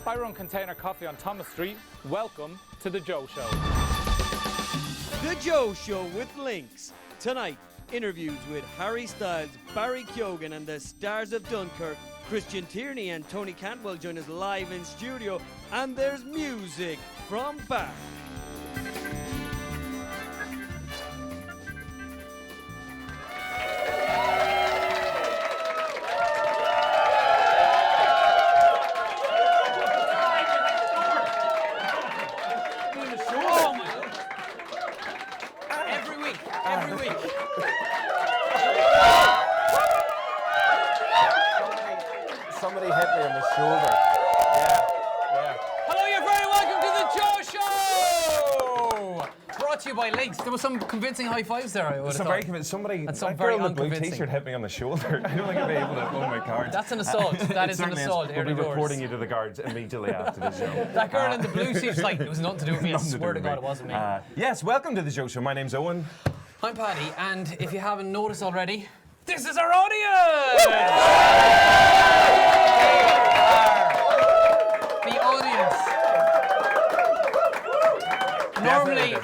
I run Container Coffee on Thomas Street. Welcome to The Joe Show. The Joe Show with links. Tonight, interviews with Harry Styles, Barry Keoghan and the stars of Dunkirk. Christian Tierney and Tony Cantwell join us live in studio. And there's music from Bath. Every week. Somebody hit me on the shoulder. Yeah. Hello, you're very welcome to the Joe Show! Brought to you by Links. There was some convincing high fives there, I would have Some thought. very convincing. Somebody, And some that very girl in the blue unconvincing. t-shirt hit me on the shoulder. I don't think I'll be able to own my cards. That's an assault. That It is an certainly assault. We'll be Early doors. reporting you to the guards immediately after the show. That girl in the blue suit's like, it was nothing to do with me. I Nothing to swear do to with God, me. it wasn't me. Yes, welcome to the Joe Show. My name's Owen. I'm Paddy, and if you haven't noticed already, this is our audience! The audience.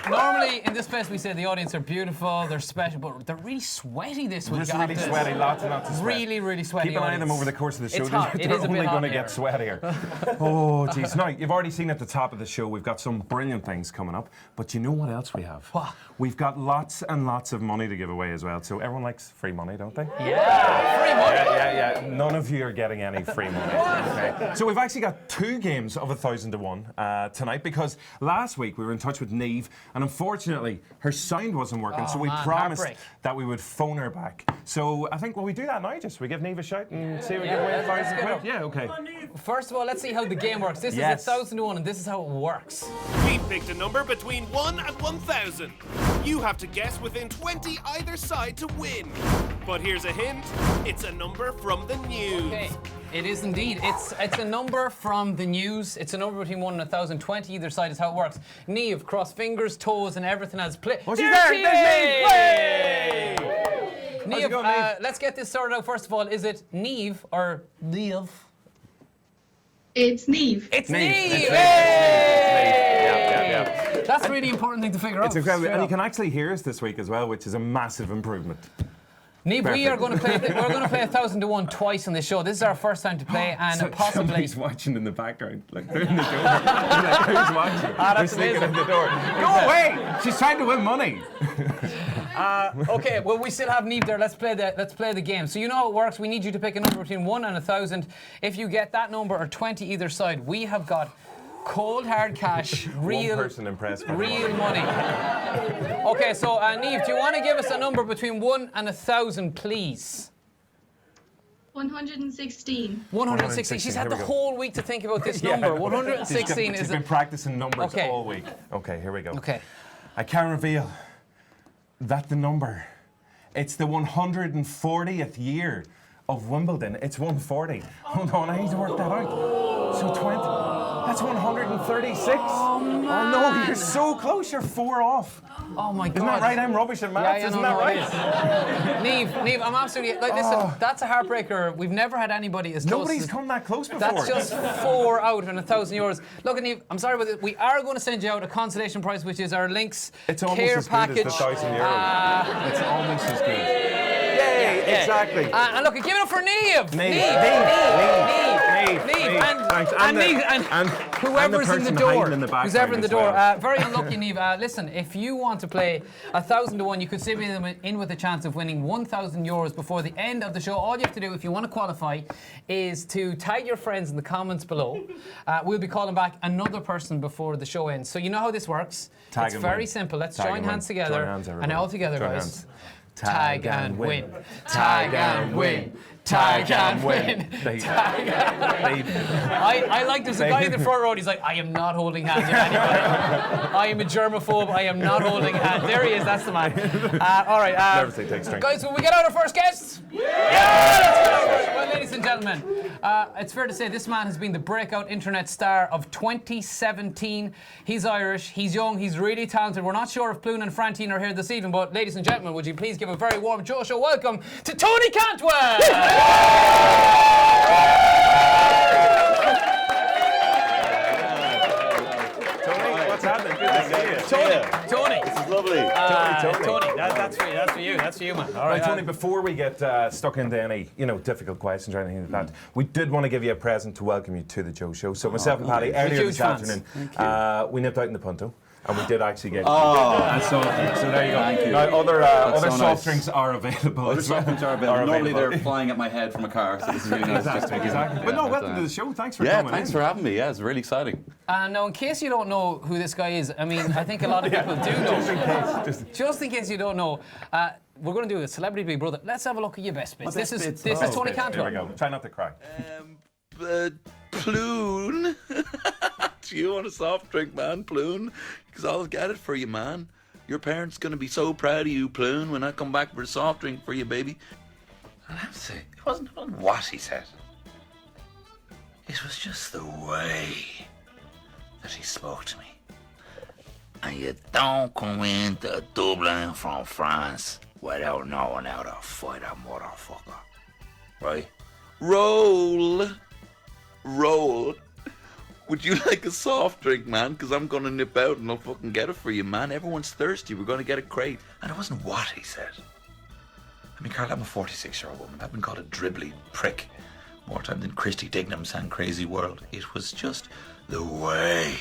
Normally in this place we say the audience are beautiful, they're special, but they're really sweaty this week. Just really sweaty, lots and lots of sweat. Really sweaty. Keep an eye on audience. them over the course of the show. It's hot. It They're is a only bit hot going to in get here. sweatier. Oh, jeez. Now, you've already seen at the top of the show, we've got some brilliant things coming up. But you know what else we have? What? We've got lots and lots of money to give away as well. So everyone likes free money, don't they? Yeah, free money. Yeah. None of you are getting any free money. Okay. So we've actually got 2 games of 1,000 to 1 tonight because last week we were in touch with Niamh and unfortunately her sound wasn't working. So we promised heartbreak. that we would phone her back. So I think, will we do that now? Just we give Niamh a shout and see if we Yeah, can win let's 1,000 get quid? up. Yeah, okay. First of all, let's see how the game works. This Yes. is 1,000 to 1 and this is how it works. We picked a number between 1 and 1,000. You have to guess within 20 either side to win. But here's a hint, it's a number from the news. Okay, it is indeed. It's a number from the news. It's a number between 1 and 1,000. 20 either side is how it works. Niamh, cross fingers, toes and everything has play. Oh, she's there! There's Niamh! How's it Niamh, going, Niamh? let's get this sorted out. First of all, is it Niamh or Niamh? It's Niamh. It's Niamh. Niamh! It's Niamh. Yeah. That's a really important thing to figure out. It's incredible. straight And you up. can actually hear us this week as well, which is a massive improvement. Niamh, we are Perfect. going to play. We're going to play 1,000 to 1 twice on this show. This is our first time to play, and So possibly. somebody's watching in the background, like they're in the door. Like, who's watching? They're that's sneaking in amazing. the door. Go away! She's trying to win money. Okay, well we still have Niamh there. Let's play the game. So you know how it works. We need you to pick a number between 1 and 1,000. If you get that number or 20 either side, we have got cold hard cash, real One person impressed by the real money. money. Okay, so Niamh, do you want to give us a number between 1 and 1,000, please? 116. 116. She's had Here the we go. whole week to think about this number. 116 She's is been it? practicing numbers Okay. all week. Okay, here we go. Okay. I can reveal that the number, it's the 140th year of Wimbledon. It's 140. Hold on, I need to work that out. So 20. That's 136. Oh no, you're so close. You're 4 off. Oh my God. Isn't that right? I'm rubbish at maths. Isn't that right? Niamh, I'm absolutely like. Listen, that's a heartbreaker. We've never had anybody as close. Nobody's as, come that close before. That's just 4 out on 1,000 euros. Look, Niamh, I'm sorry about it. We are going to send you out a consolation prize, which is our Links It's almost care as package. good as the 1,000 euros. It's almost as good. Yay! Yeah. Exactly. And look, give it up for Niamh. Niamh. Thanks. And whoever's in the door. Who's ever in the door. Well. Very unlucky, Niamh. Listen, if you want to play 1,000 to 1, you could still be in with a chance of winning 1,000 euros before the end of the show. All you have to do, if you want to qualify, is to tag your friends in the comments below. We'll be calling back another person before the show ends. So you know how this works. Tag it's and very win. simple. Let's Tag join and win. hands together. Join hands, everybody. And all together, Join guys. hands. Tag and win. Tag and win. Tag and win. I like there's a guy in the front row and he's like, I am not holding hands with anybody. I am a germaphobe. I am not holding hands. There he is. That's the man. All right. Nervously takes strength. Guys, will we get out our first guest? Yeah! Let's get out first. Well, ladies and gentlemen, it's fair to say this man has been the breakout internet star of 2017. He's Irish. He's young. He's really talented. We're not sure if Plune and Frantine are here this evening, but ladies and gentlemen, would you please give a very warm Joe Show welcome to Tony Cantwell! lovely. Tony, that's for you. That's for you. That's for you, man. All Right, right, Tony, before we get stuck into any, difficult questions or anything like that, we did want to give you a present to welcome you to the Joe Show. So myself and Paddy, earlier huge this fans. afternoon, we nipped out in the Punto. And we did actually get So there you go. Thank you. Now, other so soft nice. drinks are available. Other as well. soft drinks are available. Normally available. they're flying at my head from a car, so this is really nice. Exactly. But no, welcome to the show. Thanks for coming thanks in. for having me. Yeah, it's really exciting. now, in case you don't know who this guy is, I mean, I think a lot of people do know. Just in case you don't know, we're going to do a Celebrity Big Brother. Let's have a look at your best bits. This is Tony Cantwell. Here we go. Try not to cry. Ploon. Do you want a soft drink, man, Ploon? Because I'll get it for you, man. Your parents going to be so proud of you, Ploon, when I come back for a soft drink for you, baby. I have to say, it wasn't what he said. It was just the way that he spoke to me. And you don't come into Dublin from France without knowing how to fight a motherfucker. Right? Roll. Would you like a soft drink, man? Because I'm going to nip out and I'll fucking get it for you, man. Everyone's thirsty. We're going to get it great. And it wasn't what he said. I mean, Carl, I'm a 46-year-old woman. I've been called a dribbly prick more times than Christy Dignam sang Crazy World. It was just the way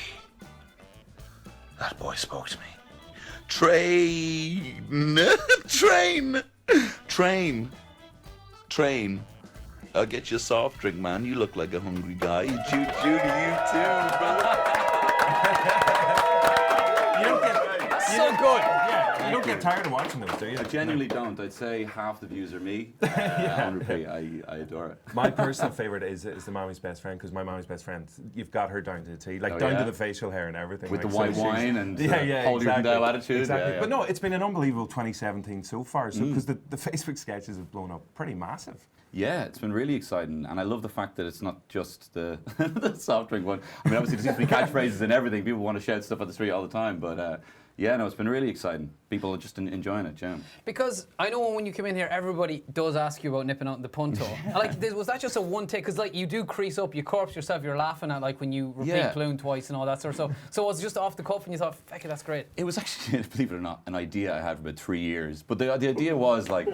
that boy spoke to me. Train. I'll get you a soft drink, man. You look like a hungry guy. You Judy, you too, brother. That's so good. Yeah, you don't get tired of watching those, do you? I genuinely don't. I'd say half the views are me. On repeat. I adore it. My personal favourite is the Mommy's Best Friend, because my Mommy's Best Friend, you've got her down to the T, like down to the facial hair and everything. With like, the white so wine and exactly. attitude. Exactly. Yeah. But no, it's been an unbelievable 2017 so far, so because the Facebook sketches have blown up pretty massive. Yeah, it's been really exciting, and I love the fact that it's not just the, the soft drink one. I mean, obviously there seems to be catchphrases and everything. People want to shout stuff on the street all the time, but yeah, no, it's been really exciting. People are just enjoying it, Jim. Because I know when you come in here, everybody does ask you about nipping out in the Punto. Was that just a one take? Because you do crease up, you corpse yourself, you're laughing at when you repeat Ploon twice and all that sort of stuff. So it was just off the cuff and you thought, feck it, that's great. It was actually, believe it or not, an idea I had for about 3 years. But the idea was when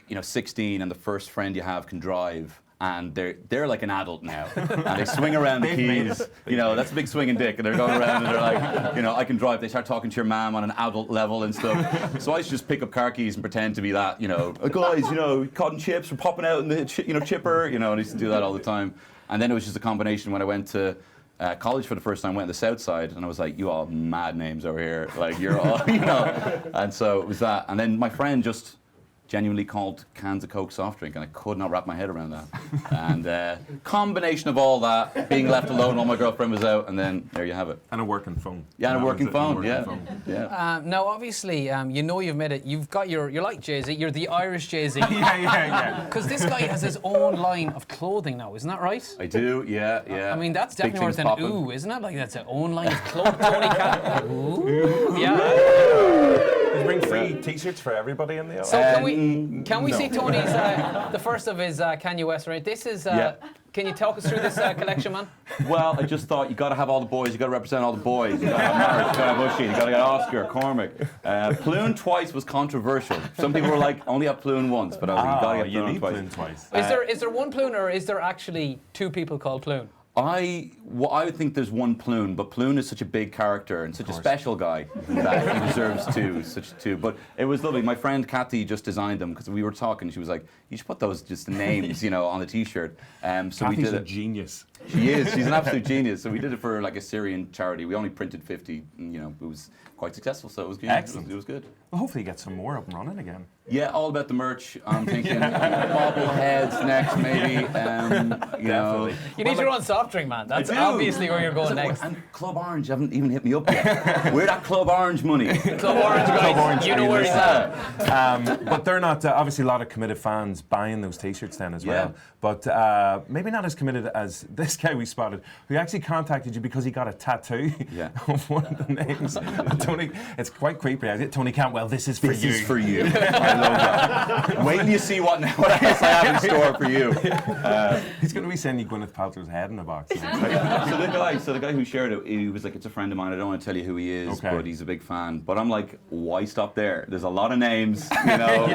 you're 16 and the first friend you have can drive. And they're like an adult now, and they swing around the keys. That's a big swinging dick, and they're going around and they're like, I can drive. They start talking to your mom on an adult level and stuff. So I used to just pick up car keys and pretend to be that, guys, cotton chips are popping out in the chipper, and I used to do that all the time. And then it was just a combination when I went to college for the first time, went to the South Side, and I was like, you all mad names over here, like you're all, And so it was that, and then my friend just genuinely called cans of Coke soft drink, and I could not wrap my head around that. And combination of all that, being left alone while my girlfriend was out, and then there you have it. And a working phone. Yeah, and a working phone, yeah. Now, obviously, you've made it. You've got you're like Jay-Z. You're the Irish Jay-Z. Yeah. Because this guy has his own line of clothing now, isn't that right? I do, yeah. I mean, that's Big definitely more things than popping. ooh, isn't it? Like that's an own line of clothing. Tony Cantwell. Ooh. Yeah. You bring free T-shirts for everybody in the So audience. can we see Tony's the first of his Kanye West, right? This is. Can you talk us through this collection, man? Well, I just thought you got to have all the boys. You got to represent all the boys. You got to have Mark, you got to have Ushy, you got to get Oscar, Cormac. Ploon twice was controversial. Some people were like, only have Ploon once, but I was like, you got to get Ploon twice. Is there one Ploon, or is there actually two people called Ploon? I think there's one Ploon, but Ploon is such a big character and such a special guy that he deserves two. But it was lovely. My friend Kathy just designed them because we were talking. She was like, "You should put those just names, on the T-shirt." So we did it. A genius. She is. She's an absolute genius. So we did it for like a Syrian charity. We only printed 50. And, it was quite successful. So it was good. Excellent. It was good. Well, hopefully you get some more up and running again. Yeah, all about the merch. I'm thinking bobbleheads next, maybe. Definitely. You need your own soft drink, man. That's obviously where you're going next. And Club Orange haven't even hit me up yet. Where that Club Orange money? Club Orange, guys. You know where he's at. But they're not, obviously a lot of committed fans buying those T-shirts then as well. But maybe not as committed as this this guy we spotted, who actually contacted you because he got a tattoo of one of the names. Tony, it's quite creepy. Tony Cantwell, this is for you. This is for you. I love that. Wait till you see what else I have in store for you. He's going to be sending you Gwyneth Paltrow's head in a box. So the guy who shared it, he was like, it's a friend of mine. I don't want to tell you who he is, but he's a big fan. But I'm like, why stop there? There's a lot of names, you know.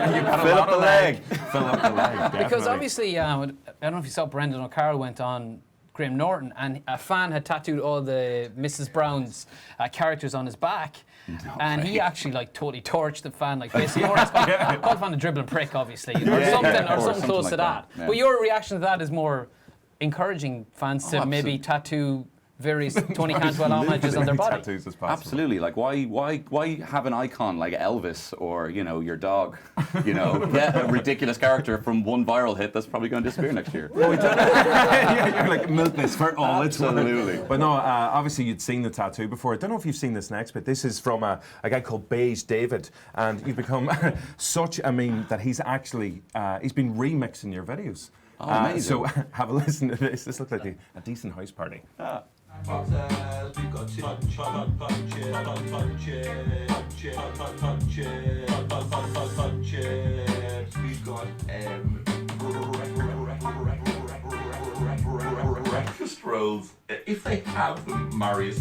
Fill up the leg. Fill up the leg. Definitely. Because obviously, I don't know if you saw Brendan O'Carroll went on Graham Norton, and a fan had tattooed all the Mrs. Brown's characters on his back. And he actually like totally torched the fan, like basically called the fan a dribbling prick, obviously, or something close to that. Yeah. But your reaction to that is more encouraging fans to maybe tattoo various Tony Cantwell homages on their body. Tattoos as possible. Absolutely. Like, why have an icon like Elvis or, you know, your dog? You know, get a ridiculous character from one viral hit that's probably going to disappear next year. Well, you're like, milk this for all it's worth. Absolutely. But no, obviously you'd seen the tattoo before. I don't know if you've seen this next, but this is from a guy called Beige David, and you've become such a meme that he's actually he's been remixing your videos. Oh, amazing. So have a listen to this. This looks like a decent house party. Breakfast rolls, if they have them, Marius.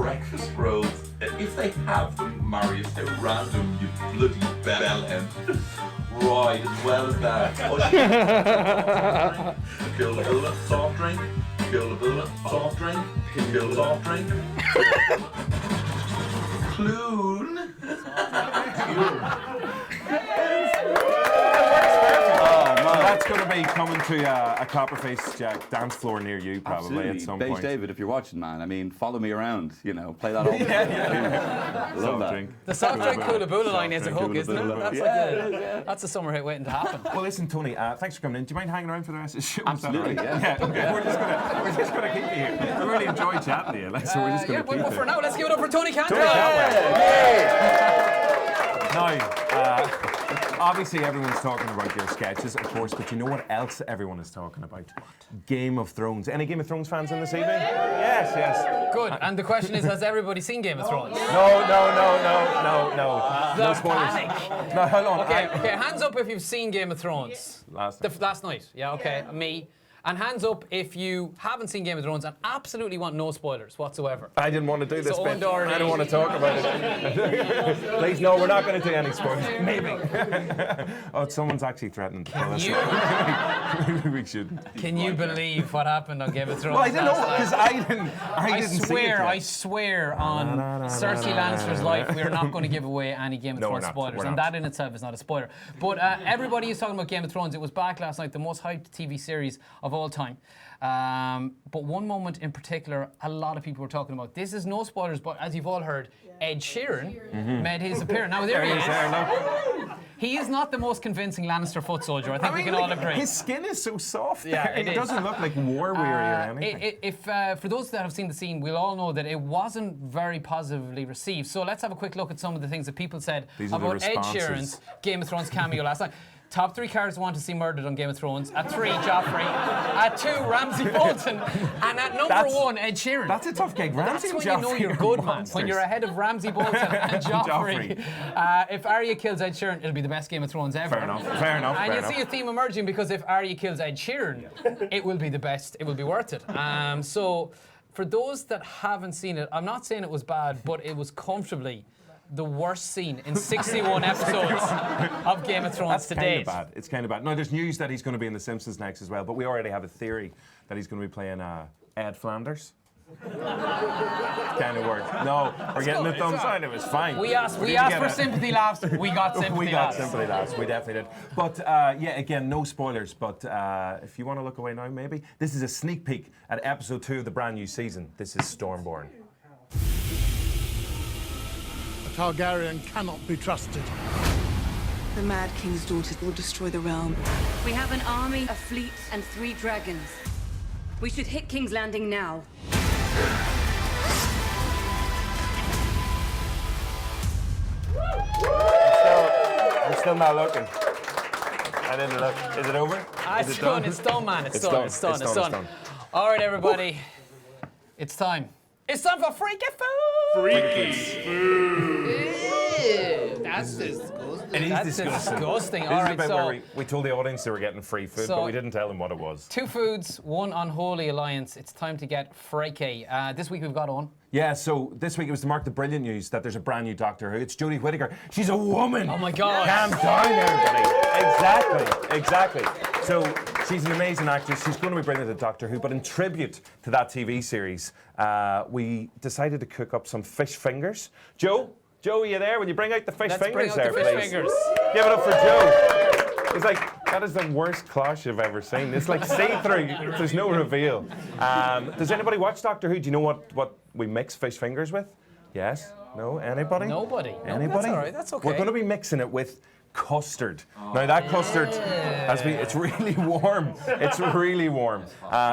Breakfast rolls, if they have them, Marius, they're random, you bloody bellend. Right, as well as that. Killabilla, soft drink. Killabilla, soft drink. Killabilla, soft drink. Clune. That's going to be coming to a Copperface Jack dance floor near you, probably. Absolutely. At some Beige point. David, if you're watching, man, I mean, follow me around, you know, play that all the time. Love that. Drink. The soft drink Coolaboola line is a hook, isn't it? That's that's a summer hit waiting to happen. Well, listen, Tony, thanks for coming in. Do you mind hanging around for the rest of the show? Absolutely, Yeah, okay. We're just gonna keep you here. I really enjoyed chatting to you, so we're just gonna keep well, it. for now, let's give it up for Tony Cantwell. Now, obviously everyone's talking about your sketches, of course, but you know what else everyone is talking about? Game of Thrones. Any Game of Thrones fans in this evening? Yes. Good. And the question is, has everybody seen Game of Thrones? No. No spoilers. Panic. No, hold on. Okay, hands up if you've seen Game of Thrones. Last night. Last night, yeah, okay, me. And hands up if you haven't seen Game of Thrones and absolutely want no spoilers whatsoever. I didn't want to do this So bit. Owen I don't want to talk about it. Please, no, we're not going to do any spoilers. Maybe. Oh, someone's actually threatening to kill us. Maybe we shouldn't. Can you believe what happened on Game of Thrones? Well, I don't know, last night? because I didn't see it yet. I swear on Cersei Lannister's life, we're not going to give away any Game of No, we're Thrones not. spoilers, We're and not. that in itself is not a spoiler. But everybody is talking about Game of Thrones. It was back last night, the most hyped TV series of all time. But one moment in particular, a lot of people were talking about. This is no spoilers, but as you've all heard, Ed Sheeran made his appearance. Now there he is. He is not the most convincing Lannister foot soldier. I think we can all agree. His skin is so soft. Yeah, it it is. doesn't look like war weary or anything. For those that have seen the scene, we'll all know that it wasn't very positively received. So let's have a quick look at some of the things that people said These are the about Ed responses. Sheeran's Game of Thrones cameo last night. Top 3 characters I want to see murdered on Game of Thrones. At 3, Joffrey. At 2, Ramsay Bolton. And at number 1, Ed Sheeran. That's a tough gig. Ramsay That's and when you know Joffrey you're are good, man. monsters. When you're ahead of Ramsay Bolton and Joffrey. If Arya kills Ed Sheeran, it'll be the best Game of Thrones ever. Fair enough. And you'll see a theme emerging because if Arya kills Ed Sheeran, it will be the best. It will be worth it. So for those that haven't seen it, I'm not saying it was bad, but it was comfortably the worst scene in 61 episodes of Game of Thrones to date. It's kind of bad. No, there's news that he's going to be in The Simpsons next as well, but we already have a theory that he's going to be playing Ed Flanders. Kind of works. No, we're getting the thumbs down. It was fine. We asked for sympathy laughs. We got sympathy laughs. Sympathy laughs. We definitely did. But yeah, again, no spoilers. But if you want to look away now, maybe this is a sneak peek at episode 2 of the brand new season. This is Stormborn. Targaryen cannot be trusted. The Mad King's daughters will destroy the realm. We have an army, a fleet, and 3 dragons. We should hit King's Landing now. I'm still not looking. I didn't look. Is it over? Is It's it done. It's done, man. It's done. It's done. It's done. All right, everybody. It's time. It's time for Freaky Food. That's disgusting. It is That's This disgusting. is All the right, bit so where we told the audience they were getting free food, So- but we didn't tell them what it was. 2 foods, 1 unholy alliance. It's time to get freaky. This week we've got on. Yeah, so this week it was to mark the brilliant news that there's a brand new Doctor Who. It's Jodie Whittaker. She's a woman. Oh my God. Calm down, everybody. Exactly. So she's an amazing actress. She's going to be brilliant at Doctor Who. But in tribute to that TV series, we decided to cook up some fish fingers. Joe, are you there? Will you bring out the fish Let's fingers bring out the there, fish please? fingers. Give it up for Joe. It's like, that is the worst cloche you've ever seen. It's like see-through. There's no reveal. Does anybody watch Doctor Who? Do you know what we mix fish fingers with? Yes? No? Anybody? Nobody. No, Anybody? that's all right. That's okay. We're going to be mixing it with custard. Now that custard it's really warm. It's really warm.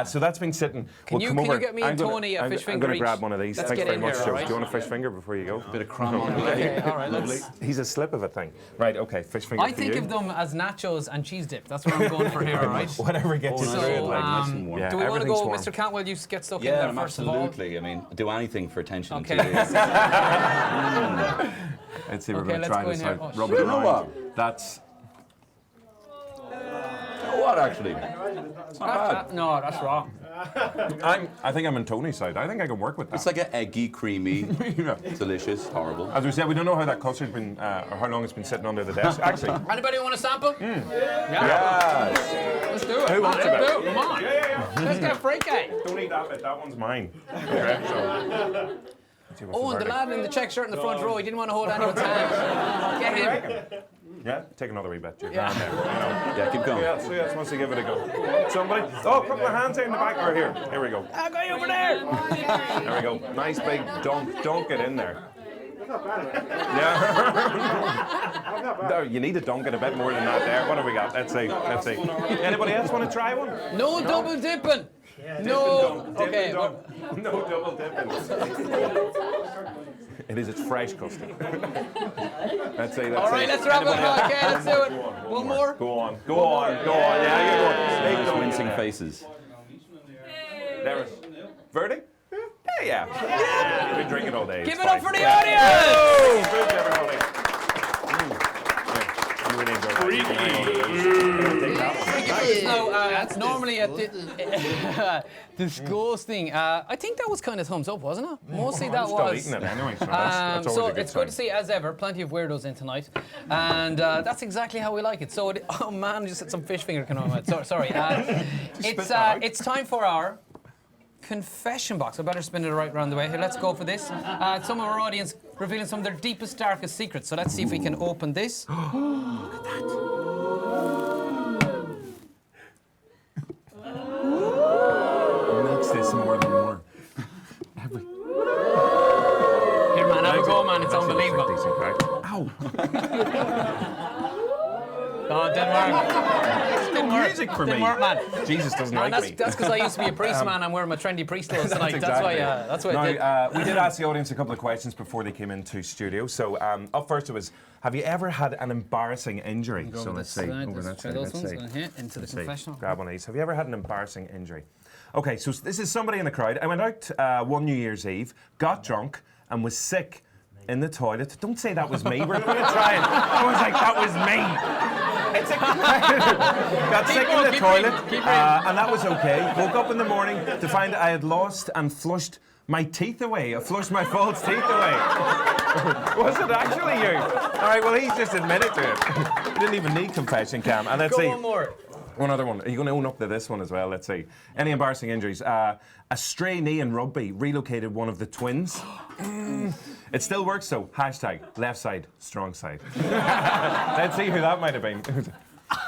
So that's been sitting. Can you get me and Tony a fish I'm finger going to each? grab one of these. Let's Thanks get very in much, here, Joe. all right? Do you want a fish finger before you go? Bit of cram on it. Okay, all right. He's a slip of a thing. Right, okay, fish finger I for think you. of them as nachos and cheese dip. That's what I'm going for here, all right? Whatever gets you So, through it, like. nice and warm. Yeah, do we want to go, everything's Mr. Cantwell? You get stuck in Yeah, there first of all. absolutely. I mean, do anything for attention Okay. on TV. Let's see, we're Okay, going to let's try go this in here. out. Oh, Rub shit. it You know around. what? That's. What actually? It's not bad. No, that's wrong. I think I'm on Tony's side. I think I can work with that. It's like an eggy, creamy, Yeah. delicious, horrible. As we said, we don't know how that custard's been, or how long it's been sitting under the desk. Actually, Anybody want a sample? yes. Let's do it. Who wants Let's it? do it. Come on. Let's get freaky. Don't eat that bit. That one's mine. Okay, so. Let's see what's Oh, and the verdict. lad in the check shirt in the front row, he didn't want to hold anyone's hand. Get him. Yeah, take another wee bit. You're grand there. You know. Yeah, keep going. Who else wants to give it a go? Somebody? Oh, a couple of hands out in the back. Or here. Here we go. I got you over there. There we go. Nice big dunk. Dunk it in there. Yeah. No, you need to dunk it a bit more than that there. What have we got? Let's see. Let's see. Anybody else want to try one? No double dipping. No. Dip and Okay. dunk. No double dipping. It is. It's fresh custard. Let's see. All right, let's wrap it up. Okay, let's do it. One more. Go on. Go on. Go on. Yeah, you go. Big Nice dunk in wincing there. faces. There is. Verdict? Yeah. You've been drinking all day. Give It's it up fine. for the Yeah. audience. Food to everybody. You really enjoyed that. You can hang on to those. Take that one. No, that's normally a disgusting. I think that was kind of thumbs up, wasn't it? Mostly that I'm still was. eating it anyway, so that's always So a good it's good to sign. see, as ever, plenty of weirdos in tonight, and that's exactly how we like it. So, oh man, just had some fish finger coming out. Sorry. It's time for our confession box. I better spin it right round the way. Here, let's go for this. Some of our audience revealing some of their deepest, darkest secrets. So let's see if we can open this. Look at that. Makes this more than more. Here, man, have a go, man. It's That's unbelievable. decent crack. Ow. Oh, it didn't work. Didn't work. Music for Didn't me. work, man. Jesus doesn't Man, like me. that's because I used to be a priest, man. I'm wearing my trendy priest clothes tonight. That's why. That's why I did. Now, we did ask the audience a couple of questions before they came into studio. So up first it was, have you ever had an embarrassing injury? Go So over let's this see. side, Over let's that try side. those Let's ones. see. Into the Let's see. confessional. Grab one of these. Have you ever had an embarrassing injury? Okay, so this is somebody in the crowd. I went out one New Year's Eve, got drunk, and was sick in the toilet. Don't say that was me. We're going to try it. I was like, that was me. It's a got sick in the toilet, and that was okay. Woke up in the morning to find I had lost and flushed my teeth away. I flushed my false teeth away. Was it actually you? All right, well, he's just admitted to it. He didn't even need confession, Cam. And let's Go see. one more. One other one. Are you going to own up to this one as well? Let's see. Any embarrassing injuries? A stray knee in rugby relocated one of the twins. It still works though. Hashtag left side, strong side. Let's see who that might have been.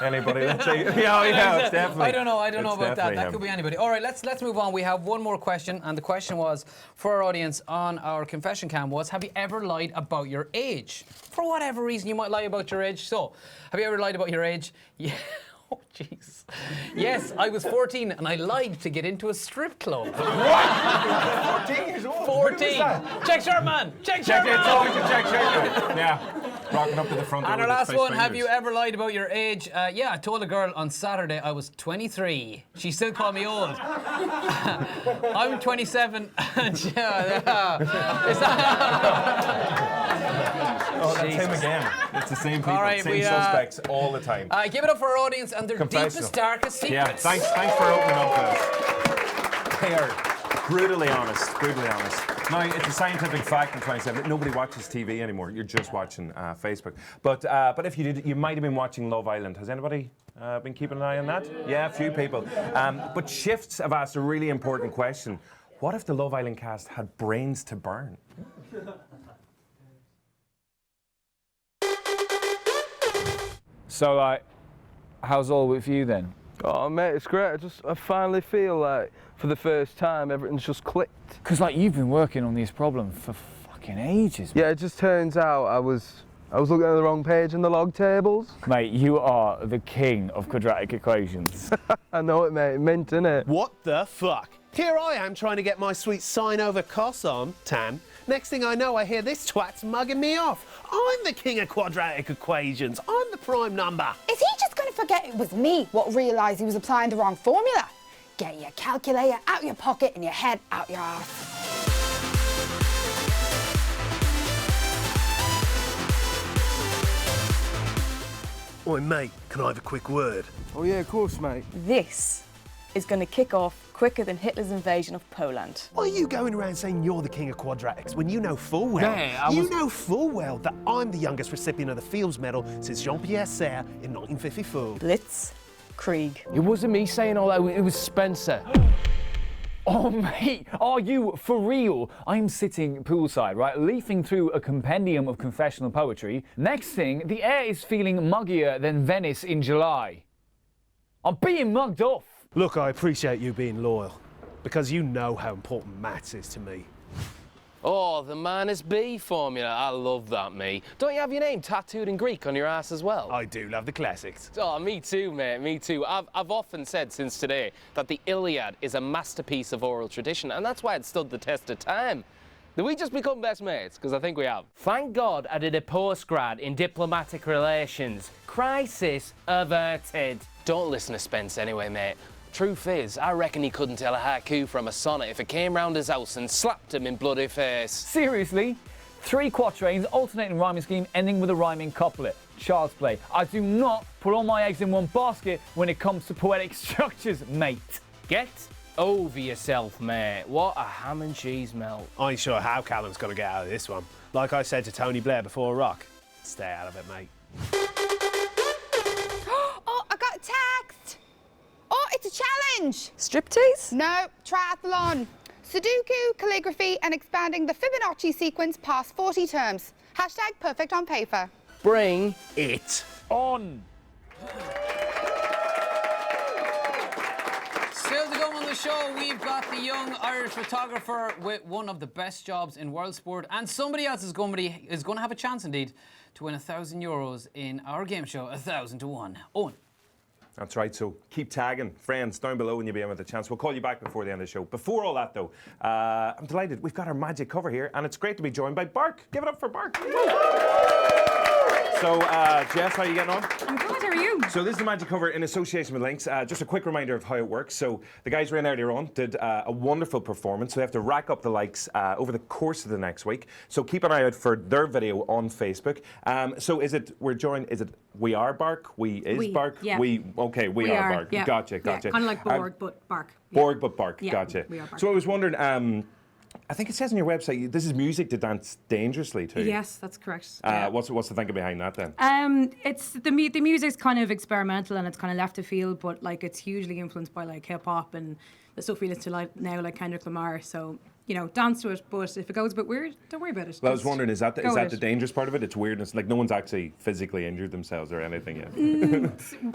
Anybody? Let's see. Yeah, it's definitely. I don't know it's about that. definitely That him. could be anybody. All right, let's move on. We have one more question, and the question was for our audience on our confession cam was: have you ever lied about your age? For whatever reason, you might lie about your age. So, have you ever lied about your age? Yeah. Oh, jeez. Yes, I was 14 and I lied to get into a strip club. What? 14 years old? 14. Check shirt, man. Check shirt, It's man. always a check shirt. Yeah. Rocking up to the front door. And our with last his one, fingers. have you ever lied about your age? Yeah, I told a girl on Saturday I was 23. She still called me old. I'm 27. And Oh, that's him again. It's the same people, All right, same suspects all the time. give it up for our audience and their Confessional. deepest, darkest secrets. Yeah, thanks for opening up this. They are brutally honest, brutally honest. Now, it's a scientific fact in 27 that nobody watches TV anymore. You're just watching Facebook. But if you did, you might have been watching Love Island. Has anybody been keeping an eye on that? Yeah, a few people. But Shifts have asked a really important question. What if the Love Island cast had brains to burn? So, how's all with you then? Oh mate, it's great. I finally feel like for the first time everything's just clicked. Because like you've been working on this problem for fucking ages. Yeah, it just turns out I was looking at the wrong page in the log tables. Mate, you are the king of quadratic equations. I know it, mate. Mint, innit? What the fuck? Here I am trying to get my sweet sine over cos on, Tan. Next thing I know, I hear this twat's mugging me off. I'm the king of quadratic equations. I'm the prime number. Is he just going to forget it was me what realised he was applying the wrong formula? Get your calculator out your pocket and your head out your arse. Oi, mate, can I have a quick word? Oh yeah, of course, mate. This is going to kick off quicker than Hitler's invasion of Poland. Why are you going around saying you're the king of quadratics when you know full well, know full well that I'm the youngest recipient of the Fields Medal since Jean-Pierre Serre in 1954? Blitz, Krieg. It wasn't me saying all that, it was Spencer. Oh, mate, are you for real? I'm sitting poolside, right, leafing through a compendium of confessional poetry. Next thing, the air is feeling muggier than Venice in July. I'm being mugged off. Look, I appreciate you being loyal, because you know how important maths is to me. Oh, the minus B formula. I love that, me. Don't you have your name tattooed in Greek on your ass as well? I do love the classics. Oh, me too, mate, me too. I've often said since today that the Iliad is a masterpiece of oral tradition, and that's why it stood the test of time. Did we just become best mates? Because I think we have. Thank God I did a postgrad in diplomatic relations. Crisis averted. Don't listen to Spence anyway, mate. Truth is, I reckon he couldn't tell a haiku from a sonnet if it came round his house and slapped him in bloody face. Seriously? 3 quatrains, alternating rhyming scheme, ending with a rhyming couplet. Child's play. I do not put all my eggs in one basket when it comes to poetic structures, mate. Get over yourself, mate. What a ham and cheese melt. I ain't sure how Callum's going to get out of this one. Like I said to Tony Blair before Rock, stay out of it, mate. Oh, I got a text. Oh, it's a challenge. Striptease? No, triathlon. Sudoku, calligraphy, and expanding the Fibonacci sequence past 40 terms. Hashtag perfect on paper. Bring it on. Still to come on the show, we've got the young Irish photographer with one of the best jobs in world sport, and somebody else is going to have a chance indeed to win €1,000 in our game show, 1,000 to 1. Owen. That's right, so keep tagging friends down below when you be in with a chance. We'll call you back before the end of the show. Before all that, though, I'm delighted. We've got our magic cover here, and it's great to be joined by Bark. Give it up for Bark. So, Jess, how are you getting on? I'm good, how are you? So this is the magic cover in association with Links. Just a quick reminder of how it works. So the guys ran earlier on, did a wonderful performance. So they have to rack up the likes over the course of the next week. So keep an eye out for their video on Facebook. So is it We Are Bark? Bark? Yeah. We are Bark. Yeah. Gotcha. Yeah, kind of like Borg, but Bark. Borg, but Bark. Yeah, Gotcha. We Are Bark. So I was wondering, I think it says on your website, this is music to dance dangerously to. Yes, that's correct. What's the thinking behind that then? It's the music's kind of experimental and it's kind of left of field, but like it's hugely influenced by like hip hop and the stuff we listen to like now, like Kendrick Lamar. So dance to it. But if it goes a bit weird, don't worry about it. Well, I was wondering, is that the the dangerous part of it? It's weirdness. Like no one's actually physically injured themselves or anything yet.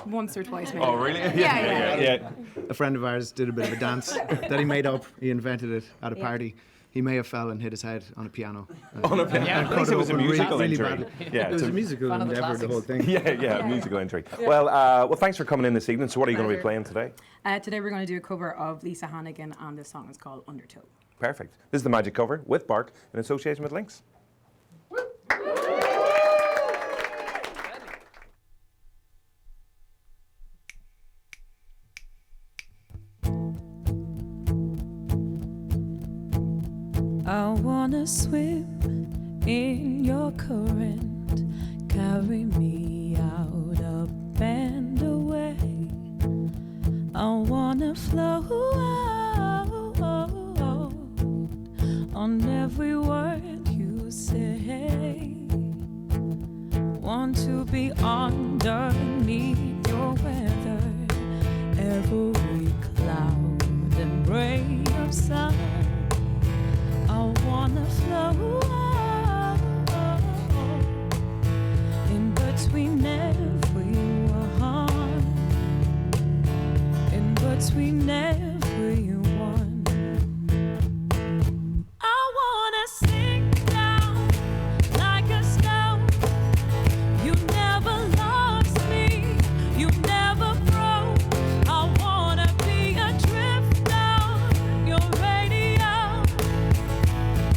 Once or twice, maybe. Oh, really? Yeah. A friend of ours did a bit of a dance that he made up. He invented it at a party. He may have fell and hit his head on a piano. On a piano? Yeah, at least it was a musical really injury. Yeah, it was a musical endeavour, the whole thing. Yeah, musical injury. Well, thanks for coming in this evening. So what are you going to be playing today? Today we're going to do a cover of Lisa Hannigan, and this song is called Undertow. Perfect. This is the magic cover with Bark in association with Links. wanna swim in your current, carry me out, up and away. I wanna float on every word you say. Want to be underneath your weather, every cloud and ray of sun. I wanna flow in between everyone, in between everyone. I wanna sink down like a stone. You never lost me, you never broke. I wanna be adrift down your radio.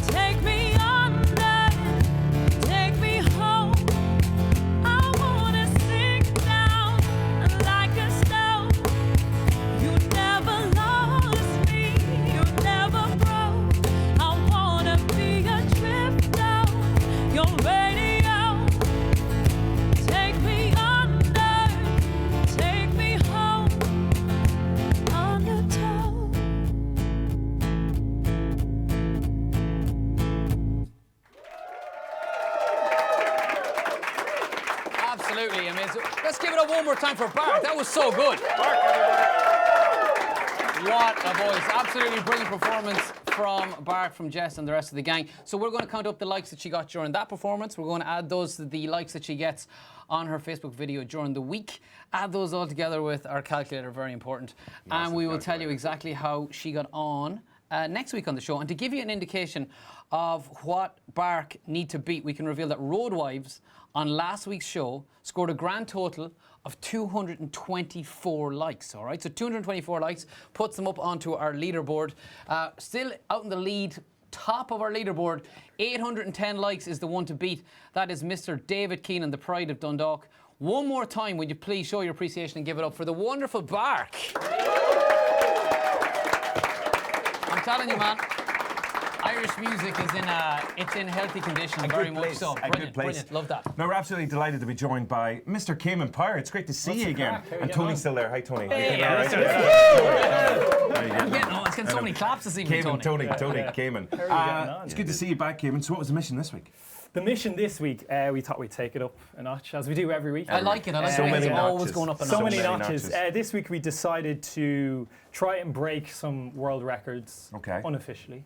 Take me under, take me home. I wanna sink down like a stone. You never lost me, you never broke. I wanna be adrift down your radio. Take me under, take me home. Undertow. Absolutely amazing. Let's give it up one more time for Bart. That was so good. What a voice. Absolutely brilliant performance from Bart, from Jess and the rest of the gang. So we're going to count up the likes that she got during that performance. We're going to add those to the likes that she gets on her Facebook video during the week. Add those all together with our calculator, very important. And we will tell you exactly how she got on next week on the show. And to give you an indication of what Bart need to beat, we can reveal that Road Wives on last week's show scored a grand total of 224 likes, all right? So 224 likes puts them up onto our leaderboard. Still out in the lead, top of our leaderboard, 810 likes is the one to beat. That is Mr. David Keenan, the pride of Dundalk. One more time, would you please show your appreciation and give it up for the wonderful Bart. I'm telling you, man, Irish music is in healthy condition, very much so. Brilliant, brilliant, love that. No, we're absolutely delighted to be joined by Mr. Cayman Pyre. It's great to see you again. And Tony's still there. Hi, Tony. Hey, How you getting on? it's getting so many claps this evening, Tony, Cayman. It's good to see you back, Cayman. So what was the mission this week? The mission this week, we thought we'd take it up a notch, as we do every week. I like it. I like so many notches. Always going up a notch. So many notches. This week we decided to try and break some world records unofficially.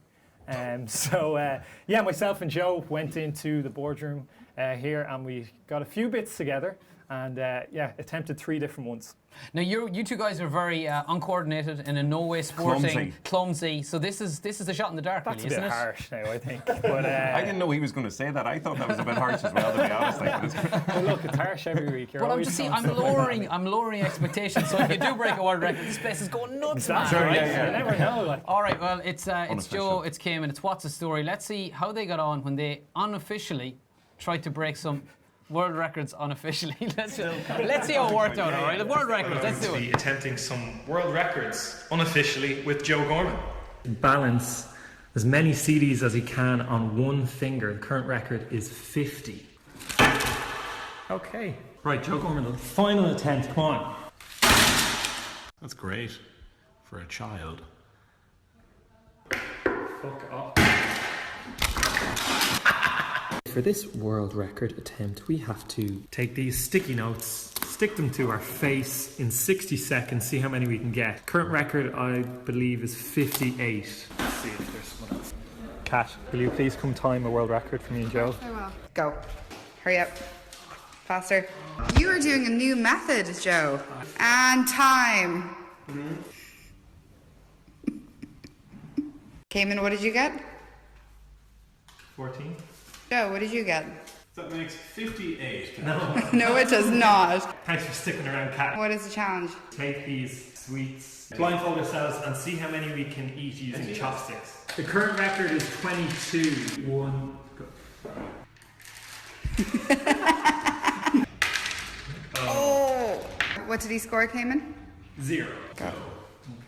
Myself and Joe went into the boardroom here and we got a few bits together and attempted 3 different ones. Now you two guys are very uncoordinated and in no way sporting, clumsy. So this is a shot in the dark, That's really, isn't a bit it? harsh now, I think. But I didn't know he was going to say that. I thought that was a bit harsh as well, to be honest. Well, look, it's harsh every week. But I'm lowering expectations. So if you do break a world record, this place is going nuts, man. Exactly. You never know. All right, well, it's Joe, it's Kim, and it's What's the Story. Let's see how they got on when they unofficially tried to break some world records unofficially. Let's see how it worked out, all right? The world records, let's do it. Attempting some world records unofficially with Joe Gorman. Balance as many CDs as he can on one finger. The current record is 50. Okay. Right, Joe Gorman, the final attempt, come on. That's great for a child. Fuck off. For this world record attempt, we have to take these sticky notes, stick them to our face in 60 seconds, see how many we can get. Current record, I believe, is 58. Let's see if there's someone else. Kat, will you please come time a world record for me and Joe? I will. Go. Hurry up. Faster. You are doing a new method, Joe. And time. Cayman, what did you get? 14. Joe, what did you get? That makes 58. No. No, it does not. Thanks for sticking around, Kat. What is the challenge? Take these sweets, blindfold ourselves, and see how many we can eat using chopsticks. The current record is 22. 1, go. Oh! What did he score, Cayman? 0. Go.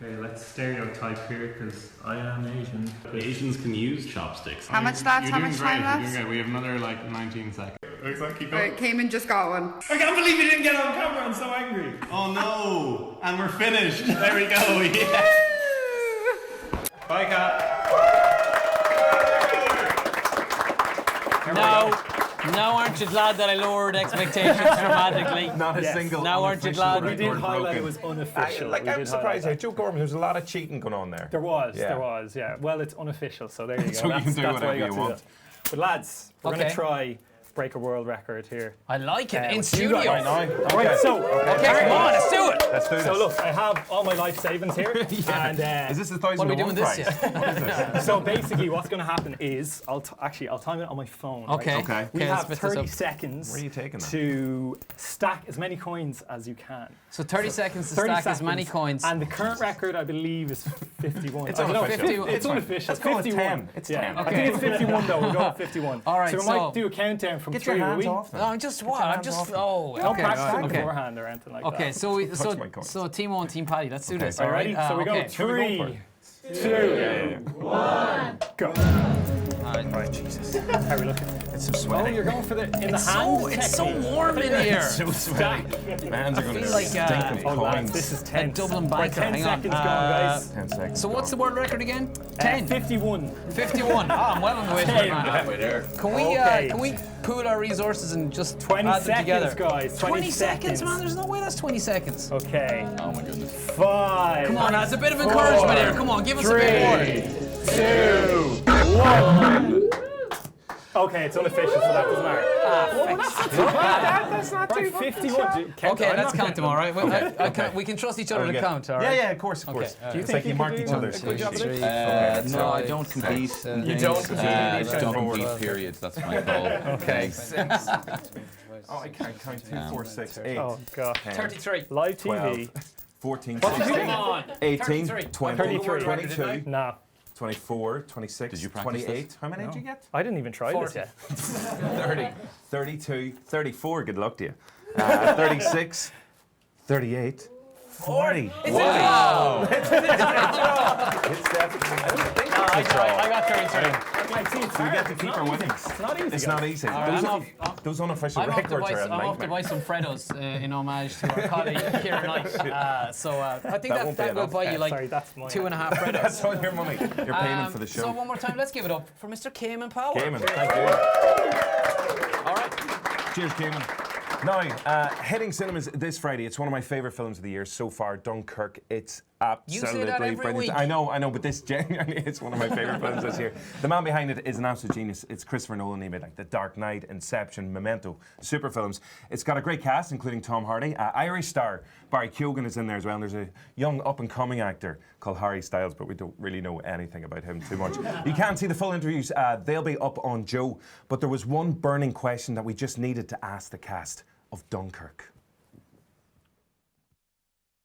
Okay, let's stereotype here because I am Asian. Asians can use chopsticks. How much left? How much time left? We have another like 19 seconds. Looks like keep Right, Cayman just got one. I can't believe you didn't get on camera. I'm so angry. Oh no! And we're finished. There we go. Yeah. Bye, Kat. Now aren't you glad that I lowered expectations dramatically? Not a single. Now aren't you glad? We did highlight it was unofficial. I'm surprised here. Joe Gorman, there's a lot of cheating going on there. There was, yeah. Well, it's unofficial, so there you go. So you can do whatever you want. But lads, we're going to try break a world record here. I like it. In studio. Right, so come on, let's do it. Let's do this. So look, I have all my life savings here. And, is this the thousand? What are we doing this year? What is this? So basically, what's going to happen is I'll time it on my phone. Okay. Right? Okay. We have let's 30 seconds. Where are you taking that? To stack as many coins as you can. So 30 seconds to 30 stack as seconds. many coins. And the current record, I believe, is 51. It's unofficial. It's unofficial. Let's call it 51. 10. It's 10. I think it's 51 though. We'll go with 51. All right, So we might do a countdown from 3. Get your hands will we? off them. No, just what? I'm just. Oh, Don't okay. practice it Okay. beforehand or anything like that. Okay, so Team O and Team Paddy, let's do this. Are you ready? So we go okay. 3, 2, 1, go. Right, Jesus. How are we looking? It's so sweaty. Oh, you're going for the hand It's so warm in here. It's so sweaty. My hands are going to feel like, stink of Oh, lads, coins. this is A tense. Dublin Right, banker. 10 Hang on. seconds gone, guys. 10 seconds. So what's the world record again? 10. 51. 51. I'm well on the way to it, man. Halfway there. Can we pool our resources and just 20 add them together? seconds, guys. 20 seconds, man. There's no way that's 20 seconds. Okay. Oh my goodness. 5. Come on, that's a bit of encouragement here. Come on, give us a bit more. 2, 1. Okay, it's unofficial, so that doesn't matter. That's not too bad. 51. Okay, let's count them, all right? We can trust each other to count, all right? Yeah, of course. Do you It's think like you you mark could each do other's one, squishy. two, No, I don't compete. You don't compete? I just don't compete, period. That's my goal. Okay. Oh, I can't count. 2, 4, 6, 8. Oh, God. 33. Live 12, TV. 14, What did you 16, do? 18, 33. 20, 33. 22, Nah. 24, 26, Did you practice 28. this? How many did you get? I didn't even try 40. this yet. 30, 32, 34. Good luck to you. 36, 38, 40. Wow! It's definitely. I don't think it's a draw. I got 33. We get to keep our winnings. It's not easy. It's not easy. right, Those unofficial I'm off to records are a buy nightmare. some Freddos in homage to our colleague Kieran Knight. So I think That won't be that will enough. buy you like Sorry, that's mine. 2.5 Freddos. That's all your money. You're paying for the show. So one more time, let's give it up for Mr. Cayman Power. Cayman, thank you. All right. Cheers, Cayman. Now, hitting cinemas this Friday. It's one of my favourite films of the year so far. Dunkirk. It's absolutely every brilliant. week. I know, but this genuinely is one of my favourite films this year. The man behind it is an absolute genius. It's Christopher Nolan. He made like The Dark Knight, Inception, Memento, super films. It's got a great cast, including Tom Hardy. Irish star Barry Keoghan is in there as well. And there's a young up-and-coming actor called Harry Styles, but we don't really know anything about him too much. You can't see the full interviews. They'll be up on Joe. But there was one burning question that we just needed to ask the cast of Dunkirk.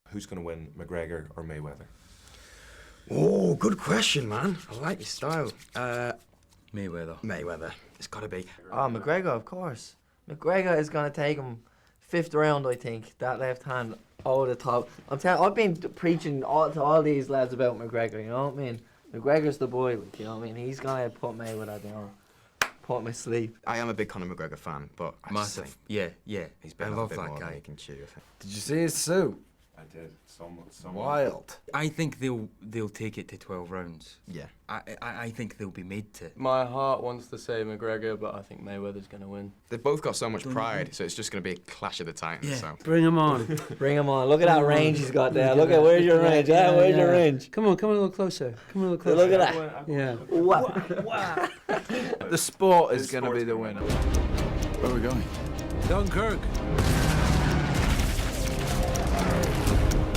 Who's going to win, McGregor or Mayweather? Oh, good question, man. I like your style. Mayweather. Mayweather. It's got to be. Oh, McGregor, of course. McGregor is going to take him 5th round, I think. That left hand over the top. I've been preaching to all these lads about McGregor, you know what I mean? McGregor's the boy, like, you know what I mean? He's going to put Mayweather down. Put him asleep. I am a big Conor McGregor fan, but I just think Yeah. he's been I a love bit that more guy. than he can chew, I think. Did you see his suit? I did. Somewhat. Wild. I think they'll take it to 12 rounds. Yeah. I think they'll be made to. My heart wants to say McGregor, but I think Mayweather's going to win. They've both got so much pride, so it's just going to be a clash of the titans. Yeah. So. Bring him on. Bring him on. Look at that range he's got there. Look at where's your range? Where's your range? Come on a little closer. Come a little closer. Look at that. Yeah. Wow. The sport is going to be the winner. Where are we going? Dunkirk.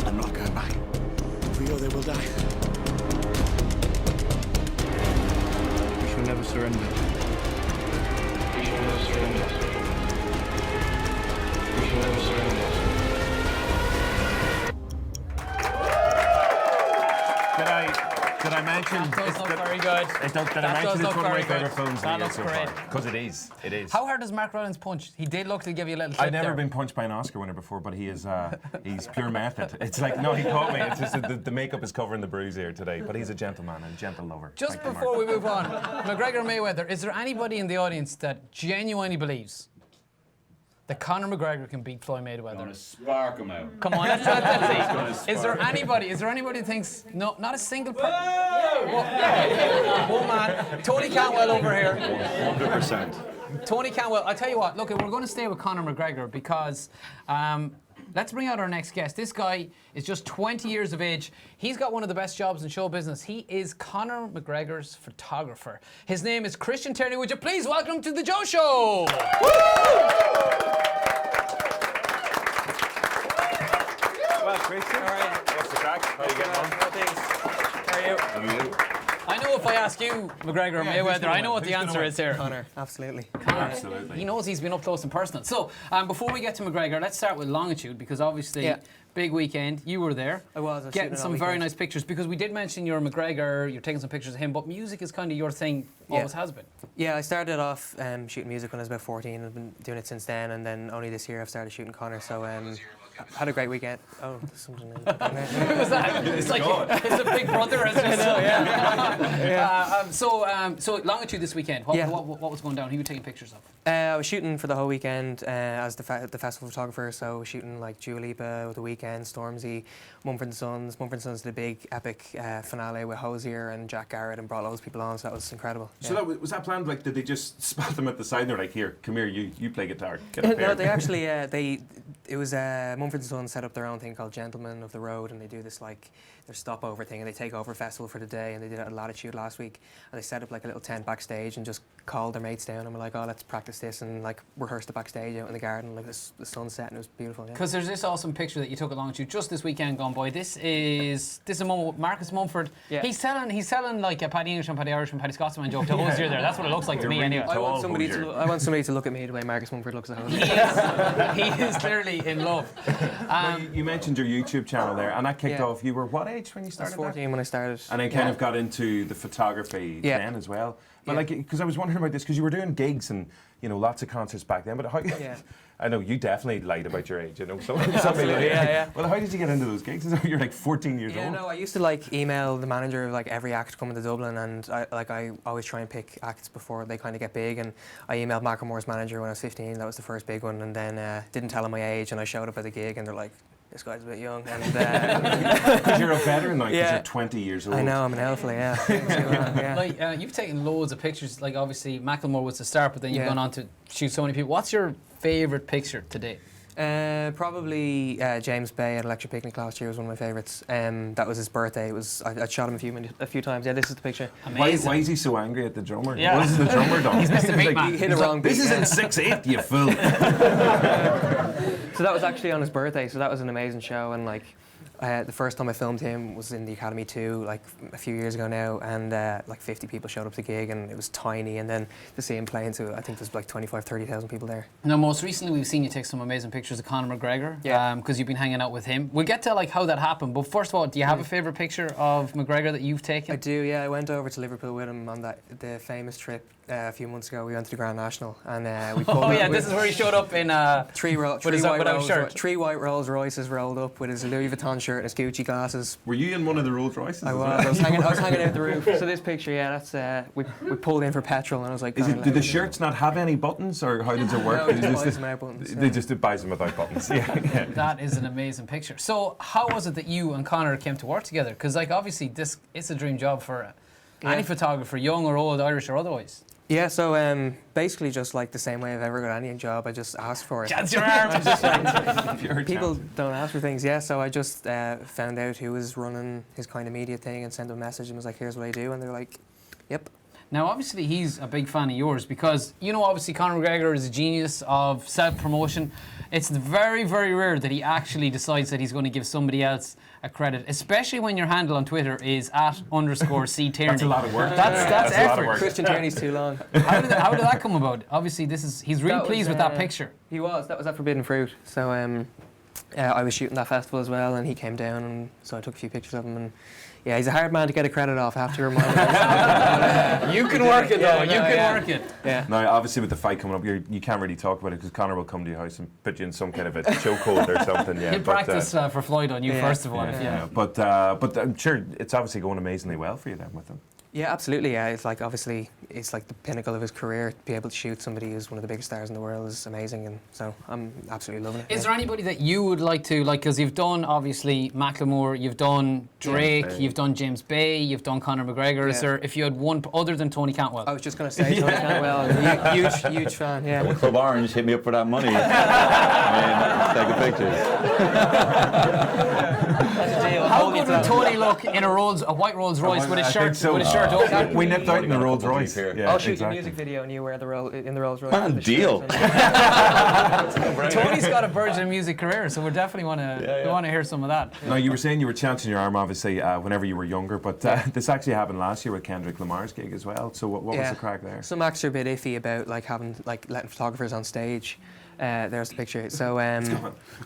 I'm not going back. If we go there, we'll die. We shall never surrender. We shall never surrender. We shall never surrender. Did I mention? That does look very good. It does, did I That mention does it's look one of my very good. favourite films That of the year looks so great. far? Because it is. It is. How hard does Mark Rylance punch? He did look to give you a little tip I've never there. been punched by an Oscar winner before, but he is he's pure method. It's like, no, he caught me. It's just that the makeup is covering the bruise here today. But he's a gentleman and a gentle lover. Just Thank you, Mark. before we move on, McGregor Mayweather, is there anybody in the audience that genuinely believes that Conor McGregor can beat Floyd Mayweather? Gonna spark him out. Come on, let's see. Is there anybody who thinks, no, not a single person? One man, Tony Cantwell over here. 100%. Tony Cantwell, I'll tell you what, look, we're going to stay with Conor McGregor because let's bring out our next guest. This guy is just 20 years of age. He's got one of the best jobs in show business. He is Conor McGregor's photographer. His name is Christian Tierney. Would you please welcome him to the Joe Show? Well, Christian, All right. what's the crack? How are you getting on? How are you? How are you? I know if I ask you, McGregor or Yeah, who's Mayweather, gonna I know win? what the Who's gonna answer win? is here. Conor, absolutely. Absolutely. He knows he's been up close and personal. So, before we get to McGregor, let's start with Longitude because obviously, Yeah. big weekend. You were there. I was Getting shooting some all very weekend. nice pictures because we did mention you're McGregor, you're taking some pictures of him, but music is kind of your thing, always has been. Yeah, I started off shooting music when I was about 14. I've been doing it since then, and then only this year I've started shooting Conor. So had a great weekend. Oh, there's something in there. Who was that? It's like it's a big brother, as you know. So Longitude this weekend. What was going down? Who were you taking pictures of? I was shooting for the whole weekend as the festival photographer, so shooting like JOE.ie, The Weeknd, Stormzy, Mumford & Sons. Mumford & Sons did a big epic finale with Hosier and Jack Garrett and brought loads of people on, so that was incredible. So that was that planned? Like, did they just spot them at the side and they're like, here, come here, you play guitar, get up here? No, they actually, it was Mumford & Sons set up their own thing called Gentlemen of the Road, and they do this like their stopover thing, and they take over a festival for the day, and they did it at Latitude last week, and they set up like a little tent backstage and just called their mates down and were like, oh, let's practice this and like rehearsed it backstage out in the garden, like the sunset, and it was beautiful. Because there's this awesome picture that you took at Longitude just this weekend gone by. This is a moment with Marcus Mumford. Yeah. He's selling like a Paddy English and Paddy Irish and Paddy Scotsman joke to Hosier there. That's what it looks like to me anyway. I want somebody to look at me the way Marcus Mumford looks at Hosier. He is clearly in love. Well, you mentioned your YouTube channel there, and that kicked off. You were what age when you started? I was 14 when I started. And then kind of got into the photography then as well. But like, because I was wondering about this, because you were doing gigs and lots of concerts back then. But how? I know you definitely lied about your age. So Absolutely, Well, how did you get into those gigs? You're like 14 years old. No, I used to like email the manager of like every act coming to Dublin, and I always try and pick acts before they kind of get big. And I emailed Macklemore's manager when I was 15. That was the first big one, and then didn't tell him my age, and I showed up at the gig, and they're like, this guy's a bit young. Because you're a veteran now, because you're 20 years old. I know, I'm an alpha, Like, you've taken loads of pictures. Like, obviously, Macklemore was the start, but then you've gone on to shoot so many people. What's your favourite picture to date? Probably James Bay at Electric Picnic last year was one of my favourites. That was his birthday. I shot him a few times. Yeah, this is the picture. Why is he so angry at the drummer? Yeah. What has the drummer done? He's missed a beat, man. He hit a wrong beat. This is in 6/8, you fool. So that was actually on his birthday. So that was an amazing show, and like. The first time I filmed him was in the Academy 2, like a few years ago now, and like 50 people showed up to the gig, and it was tiny, and then to see him playing to, I think there's like 25,000-30,000 people there. Now, most recently we've seen you take some amazing pictures of Conor McGregor, because you've been hanging out with him. We'll get to like how that happened, but first of all, do you have a favourite picture of McGregor that you've taken? I do, yeah. I went over to Liverpool with him on the famous trip a few months ago. We went to the Grand National, and we pulled this is where he showed up in three white Rolls Royces rolled up with his Louis Vuitton shirt and his Gucci glasses. Were you in one of the Rolls Royces? I was. I was hanging out the roof. So this picture, that's we pulled in for petrol, and I was like, did the shirts not have any buttons, or how does it work? No, they just buys them without buttons. They just buys them without buttons. Yeah. That is an amazing picture. So how was it that you and Conor came to work together? Because like obviously it's a dream job for any photographer, young or old, Irish or otherwise. Yeah, so basically just like the same way I've ever got any job, I just asked for it. Chance your arm! People don't ask for things, so I just found out who was running his kind of media thing and sent them a message and was like, here's what I do, and they're like, yep. Now, obviously, he's a big fan of yours because, obviously, Conor McGregor is a genius of self-promotion. It's very, very rare that he actually decides that he's going to give somebody else a credit, especially when your handle on Twitter is @_C Tierney. That's a lot of work. That's effort. Christian Tierney's too long. How did that come about? Obviously, he's really pleased with that picture. He was. That was at Forbidden Fruit. So I was shooting that festival as well, and he came down, and so I took a few pictures of him, and Yeah, he's a hard man to get a credit off, I have to remind him. You can work it, though. Yeah, You can work it. Yeah. Now, obviously, with the fight coming up, you can't really talk about it because Conor will come to your house and put you in some kind of a chokehold or something. Yeah, He'll practice for Floyd on you first of all. But I'm sure it's obviously going amazingly well for you then with him. Yeah, absolutely. Yeah, it's like obviously it's like the pinnacle of his career. To be able to shoot somebody who's one of the biggest stars in the world is amazing, and so I'm absolutely loving it. Is there anybody that you would like to because you've done obviously Macklemore, you've done Drake, you've done James Bay, you've done Conor McGregor. Is there, if you had one other than Tony Cantwell? I was just going to say Tony Cantwell, huge fan. Yeah. Well, Club Orange hit me up for that money. Let's take a picture. How good would Tony look in a white Rolls Royce with his shirt open? We nipped out in the Rolls Royce. Yeah, I'll shoot a music video and you wear in the Rolls Royce. Deal. Tony's got a burgeoning music career, so we definitely want to hear some of that. Now, you were saying you were chancing your arm, obviously, whenever you were younger, but this actually happened last year with Kendrick Lamar's gig as well. So what was the crack there? Some acts are a bit iffy about letting photographers on stage. There's the picture. So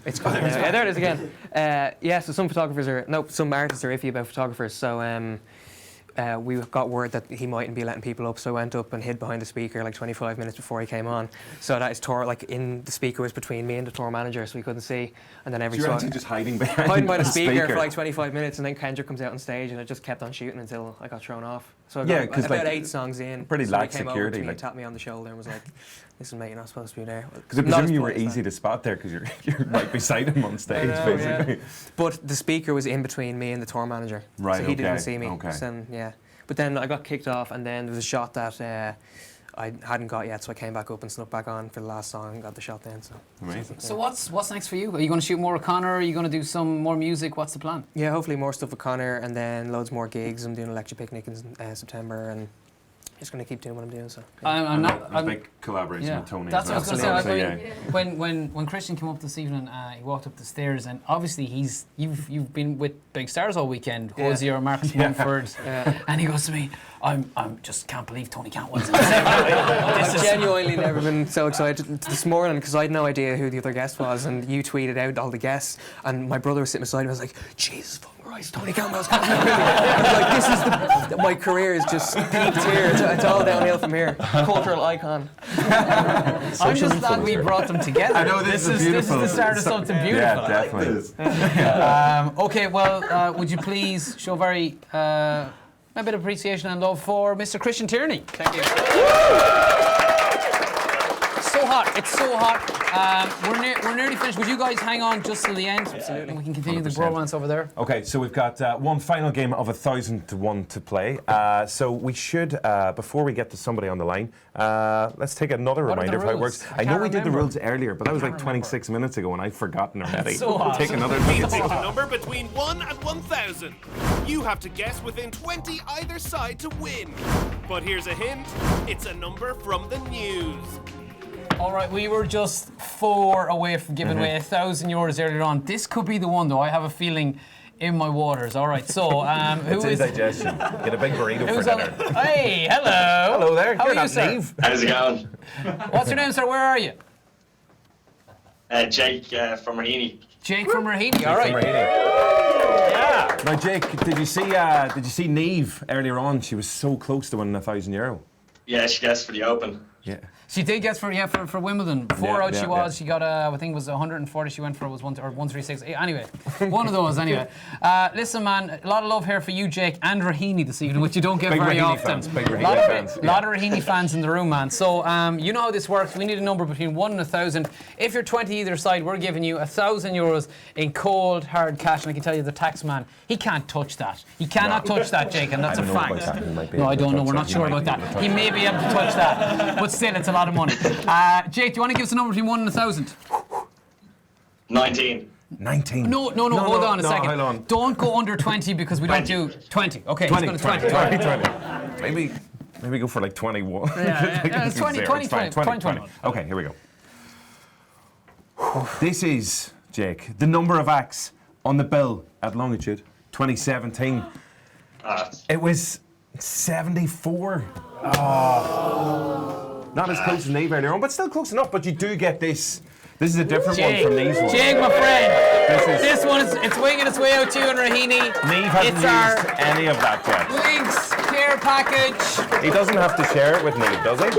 it's gone. Yeah, there it is again. So some artists are iffy about photographers. So we got word that he mightn't be letting people up. So I went up and hid behind the speaker like 25 minutes before he came on. So that his tour, the speaker was between me and the tour manager, so we couldn't see. And then you're actually just hiding behind by the speaker for like 25 minutes, and then Kendrick comes out on stage, and I just kept on shooting until I got thrown off. So I got about 8 songs in. Pretty lax came security. Over to me, tapped me on the shoulder, and was like, "Listen, mate, you're not supposed to be there." Because I presume you were easy to spot there because you're right beside him on stage, basically. Yeah. But the speaker was in between me and the tour manager, so he didn't see me. Okay. So then, but then I got kicked off, and then there was a shot that I hadn't got yet, so I came back up and snuck back on for the last song and got the shot then. So amazing. So what's next for you? Are you going to shoot more with Conor? Are you going to do some more music? What's the plan? Yeah, hopefully more stuff with Conor, and then loads more gigs. I'm doing a lecture picnic in September, and just going to keep doing what I'm doing. So I'm a big collaboration with Tony. That's what I was going to say. When Christian came up this evening, he walked up the stairs, and obviously you've been with big stars all weekend, Hosier, Marcus Mumford, and he goes to me, I'm just can't believe Tony Cantwell's in this. I've genuinely never been so excited this morning because I had no idea who the other guest was, and you tweeted out all the guests, and my brother was sitting beside me. I was like, Jesus fucking Christ, Tony Cantwell's coming. I was like, this is my career is just peaked here. It's all downhill from here. Cultural icon. I'm just glad we brought them together. I know this is the start of something beautiful. Yeah, definitely. Okay, well, would you please show a bit of appreciation and love for Mr. Christian Tierney. Thank you. So hot. It's so hot. We're nearly finished. Would you guys hang on just till the end? Absolutely. And we can continue 100%. The bromance over there. Okay, so we've got one final game of 1,000 to 1 to play. So we should, before we get to somebody on the line, let's take another reminder of how it works. I know we did the rules earlier, but that was like 26 minutes ago and I've forgotten already. So hot. Take another It's a number between 1 and 1,000. You have to guess within 20 either side to win. But here's a hint, it's a number from the news. All right, we were just 4 away from giving away €1,000 earlier on. This could be the one, though. I have a feeling in my waters. All right, so it's indigestion. Get a big burrito for dinner. Hey, hello. Hello there. How You're are you, not sir? Neve. How's it going? What's your name, sir? Where are you? Jake from Raheny. Jake from Raheny. All right. Yeah. Now, Jake, did you see Neve earlier on? She was so close to winning €1,000. Yeah, she guessed for the Open. Yeah. She did guess for Wimbledon. 4 out she was. She got I think it was 140. She went for 136. Anyway, one of those. Anyway, listen, man, a lot of love here for you, Jake, and Raheny this evening, which you don't get very often. Big Raheny fans. A lot of Raheny fans in the room, man. So you know how this works. We need a number between 1 and 1,000. If you're 20 either side, we're giving you €1,000 in cold hard cash. And I can tell you, the tax man, he can't touch that. He cannot touch that, Jake, and that's a fact. No, I don't know. We're not sure about that. He may be able to touch that, but still, it's a lot of money. Jake, do you want to give us a number between 1 and 1,000? 19. 19. No, hold on a second. Hold on. Don't go under 20 because we don't do 20. Okay, 20. Let's go to 20. Maybe go for like 21. Yeah, it's 20. Okay, here we go. This is, Jake, the number of acts on the bill at Longitude 2017. It was 74. Oh. Not as close as Neve earlier on, but still close enough. But you do get this This is a different one from these ones. Jake, my friend. This one is it's winging its way out to you and Rahini. Neve hasn't used any of that yet. Links care package. He doesn't have to share it with Neve, does he?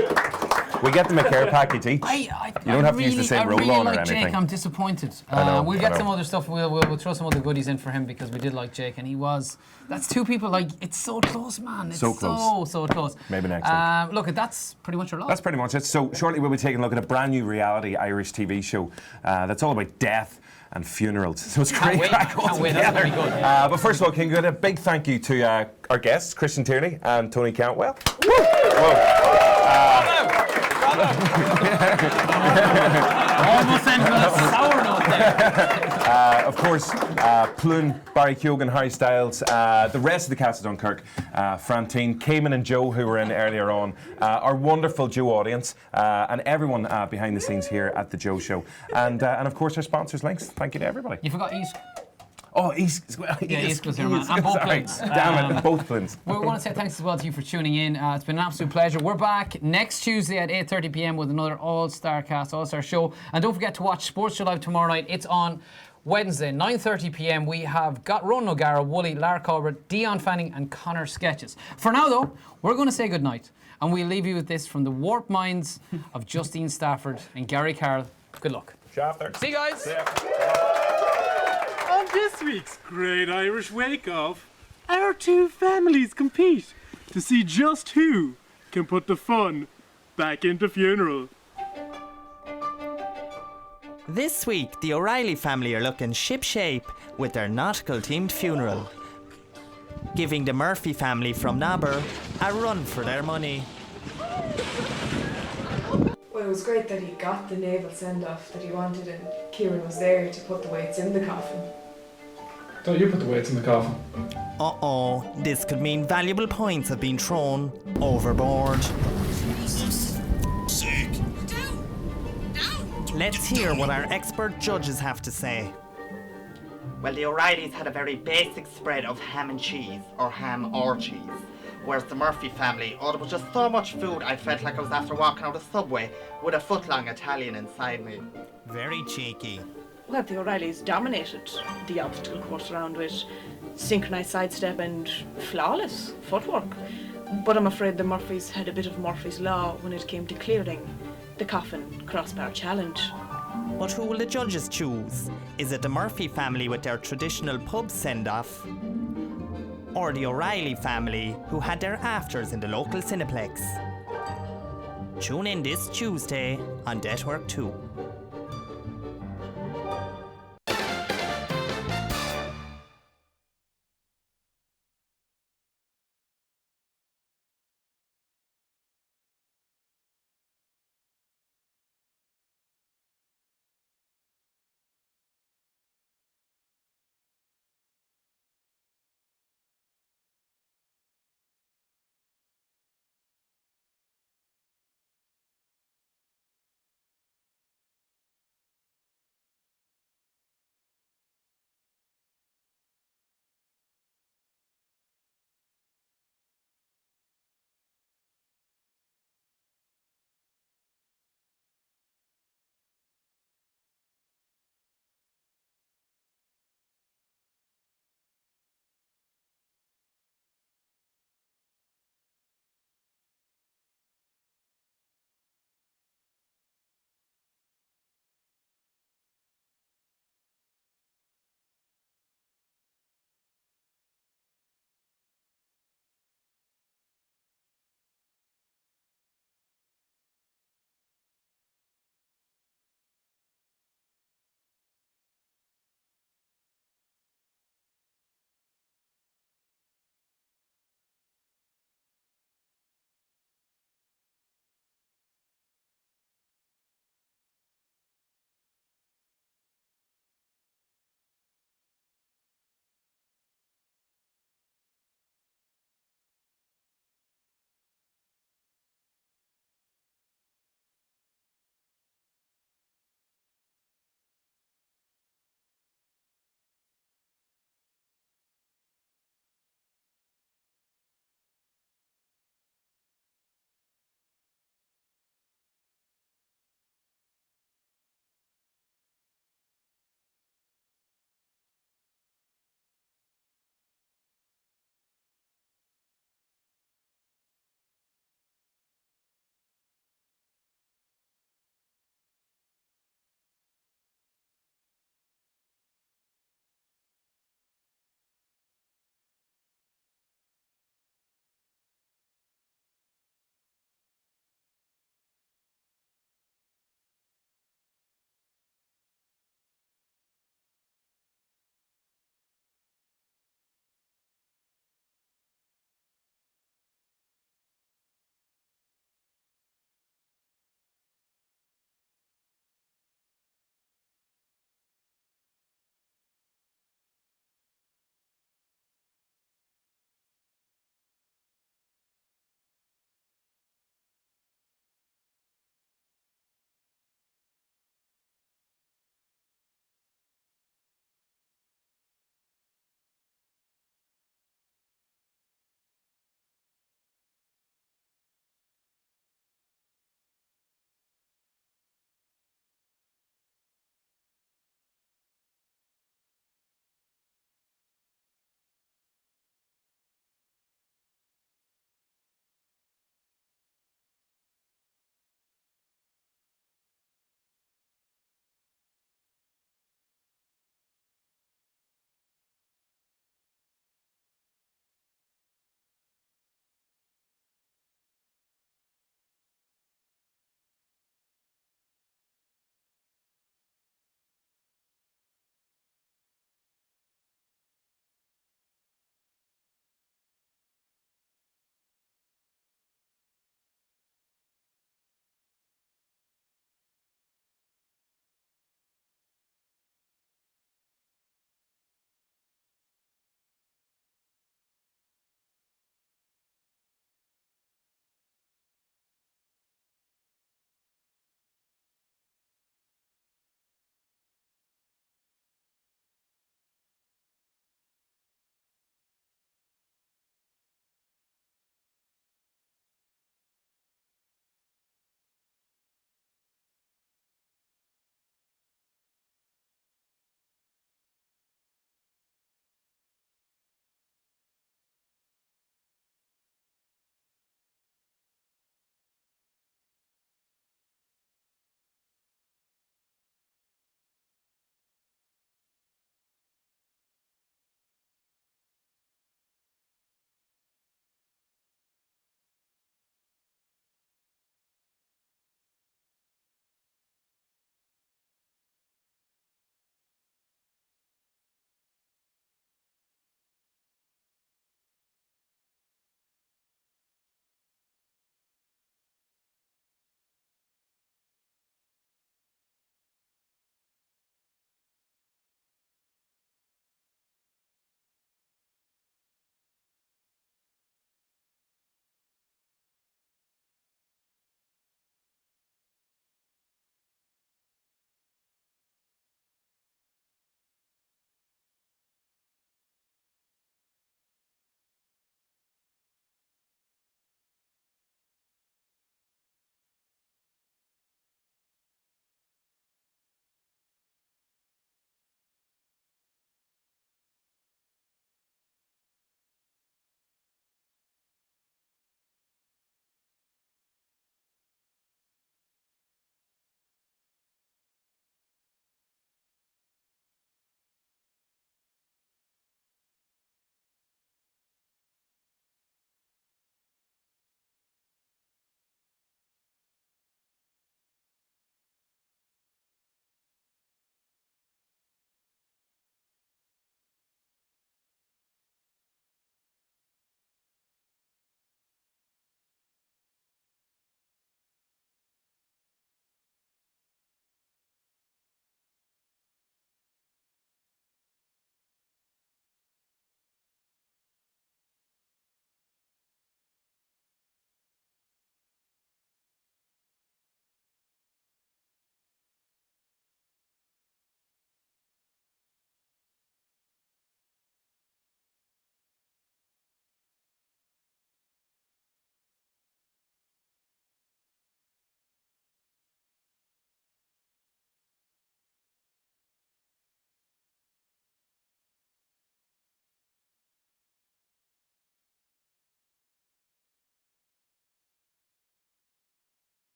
We get them a care package each. You don't have to use the same roll on or anything. Jake, I'm disappointed. I know, We'll I get know. some other stuff. We'll throw some other goodies in for him because we did like Jake, and he was. That's two people. Like it's so close, man. It's So close. So close. Maybe next week. Look, that's pretty much our lot. That's pretty much it. So shortly we'll be taking a look at a brand new reality Irish TV show that's all about death and funerals. So it's great crack all together. That's very good. But first of all, can you give a big thank you to our guests, Christian Tierney and Tony Cantwell. Whoa. Almost ended on a sour note there. Of course, Plune, Barry Keoghan, Harry Styles, the rest of the cast of Dunkirk, Frantine, Cayman and Joe, who were in earlier on, our wonderful Joe audience, and everyone behind the scenes here at the Joe Show. And of course, our sponsors, Links. Thank you to everybody. You forgot East. Oh, East. East was here, man. And both planes. Damn it, both planes. We want to say thanks as well to you for tuning in. It's been an absolute pleasure. We're back next Tuesday at 8:30 p.m. with another all-star cast, all-star show. And don't forget to watch Sports Show Live tomorrow night. It's on Wednesday, 9:30 p.m. We have got Ronan O'Gara, Wooly, Lara Colbert, Dion Fanning and Connor Sketches. For now, though, we're going to say goodnight. And we'll leave you with this from the warped minds of Justine Stafford and Gary Carroll. Good luck. See you guys. On this week's Great Irish Wake Off, our two families compete to see just who can put the fun back into funeral. This week, the O'Reilly family are looking ship-shape with their nautical-themed funeral, giving the Murphy family from Nabber a run for their money. Well, it was great that he got the naval send-off that he wanted and Kieran was there to put the weights in the coffin. Don't you put the weights in the coffin? Uh-oh, this could mean valuable points have been thrown overboard. Sick. Let's hear what our expert judges have to say. Well, the O'Reillys had a very basic spread of ham and cheese, or ham or cheese. Whereas the Murphy family, there was just so much food I felt like I was after walking out of Subway with a foot-long Italian inside me. Very cheeky. Well, the O'Reillys dominated the obstacle course round with synchronised sidestep and flawless footwork. But I'm afraid the Murphys had a bit of Murphy's Law when it came to clearing the coffin crossbar challenge. But who will the judges choose? Is it the Murphy family with their traditional pub send-off? Or the O'Reilly family who had their afters in the local Cineplex? Tune in this Tuesday on Network 2.